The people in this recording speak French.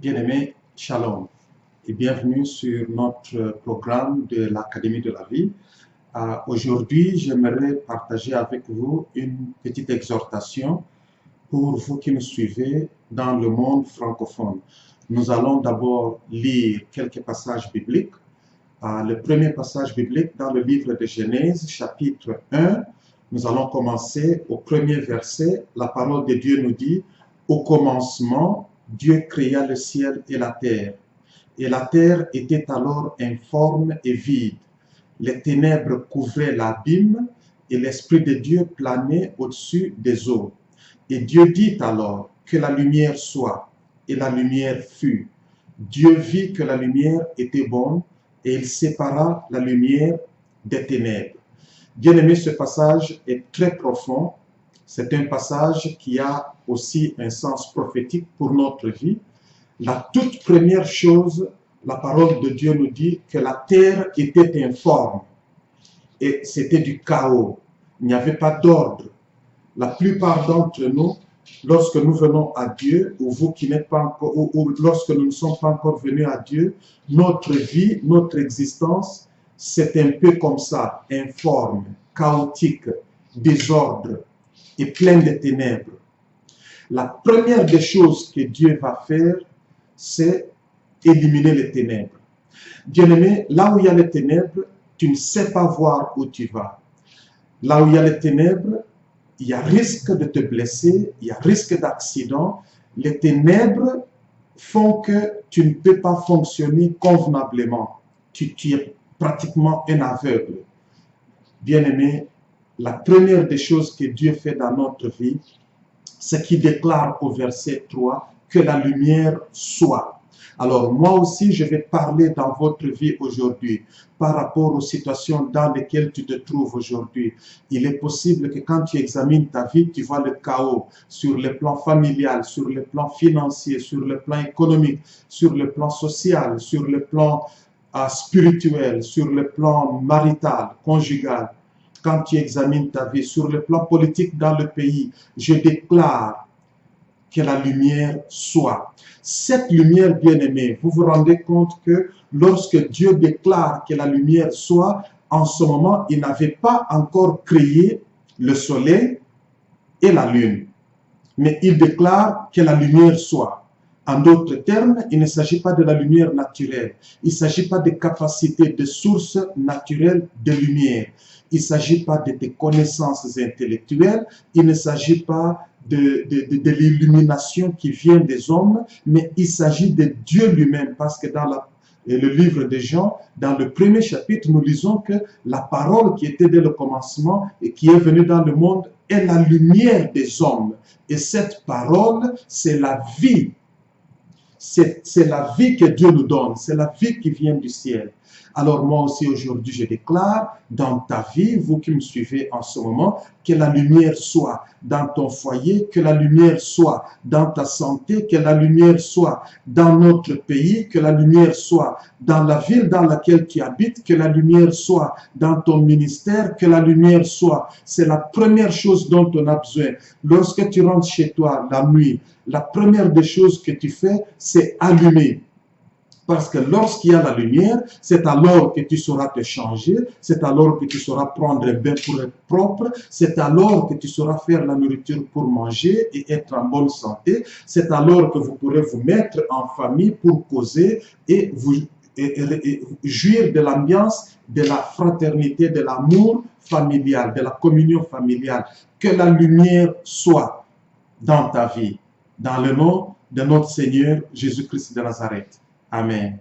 Bien-aimés, Shalom et bienvenue sur notre programme de l'Académie de la vie. Aujourd'hui, j'aimerais partager avec vous une petite exhortation pour vous qui nous suivez dans le monde francophone. Nous allons d'abord lire quelques passages bibliques. Le premier passage biblique dans le livre de Genèse, chapitre 1, nous allons commencer au premier verset. La parole de Dieu nous dit « Au commencement, Dieu créa le ciel et la terre était alors informe et vide. Les ténèbres couvraient l'abîme, et l'Esprit de Dieu planait au-dessus des eaux. Et Dieu dit alors que la lumière soit, et la lumière fut. Dieu vit que la lumière était bonne, et il sépara la lumière des ténèbres. » Bien-aimé, ce passage est très profond. C'est un passage qui a aussi un sens prophétique pour notre vie. La toute première chose, la parole de Dieu nous dit que la terre était informe et c'était du chaos. Il n'y avait pas d'ordre. La plupart d'entre nous, lorsque nous venons à Dieu, ou vous qui n'êtes pas encore, ou lorsque nous ne sommes pas encore venus à Dieu, notre vie, notre existence, c'est un peu comme ça, informe, chaotique, désordre et plein de ténèbres. La première des choses que Dieu va faire, c'est éliminer les ténèbres. Bien-aimé, là où il y a les ténèbres, tu ne sais pas voir où tu vas. Là où il y a les ténèbres, il y a risque de te blesser, il y a risque d'accident. Les ténèbres font que tu ne peux pas fonctionner convenablement. Tu es pratiquement un aveugle. Bien-aimé, la première des choses que Dieu fait dans notre vie, c'est qu'il déclare au verset 3 que la lumière soit. Alors moi aussi, je vais parler dans votre vie aujourd'hui par rapport aux situations dans lesquelles tu te trouves aujourd'hui. Il est possible que quand tu examines ta vie, tu vois le chaos sur le plan familial, sur le plan financier, sur le plan économique, sur le plan social, sur le plan spirituel, sur le plan marital, conjugal. Quand tu examines ta vie sur le plan politique dans le pays, je déclare que la lumière soit. Cette lumière, bien-aimée, vous vous rendez compte que lorsque Dieu déclare que la lumière soit, en ce moment, il n'avait pas encore créé le soleil et la lune. Mais il déclare que la lumière soit. En d'autres termes, il ne s'agit pas de la lumière naturelle. Il ne s'agit pas des capacités, de sources naturelles de lumière. Il ne s'agit pas de tes connaissances intellectuelles. Il ne s'agit pas de l'illumination qui vient des hommes, mais il s'agit de Dieu lui-même. Parce que dans le livre de Jean, dans le premier chapitre, nous lisons que la parole qui était dès le commencement et qui est venue dans le monde est la lumière des hommes. Et cette parole, c'est la vie. C'est la vie que Dieu nous donne, c'est la vie qui vient du ciel. Alors moi aussi aujourd'hui je déclare dans ta vie, vous qui me suivez en ce moment, que la lumière soit dans ton foyer, que la lumière soit dans ta santé, que la lumière soit dans notre pays, que la lumière soit dans la ville dans laquelle tu habites, que la lumière soit dans ton ministère, que la lumière soit. C'est la première chose dont on a besoin. Lorsque tu rentres chez toi la nuit, la première des choses que tu fais, c'est allumer. Parce que lorsqu'il y a la lumière, c'est alors que tu sauras te changer, c'est alors que tu sauras prendre un bain pour être propre, c'est alors que tu sauras faire la nourriture pour manger et être en bonne santé, c'est alors que vous pourrez vous mettre en famille pour causer et vous jouir de l'ambiance, de la fraternité, de l'amour familial, de la communion familiale. Que la lumière soit dans ta vie, dans le nom de notre Seigneur Jésus-Christ de Nazareth. Amen.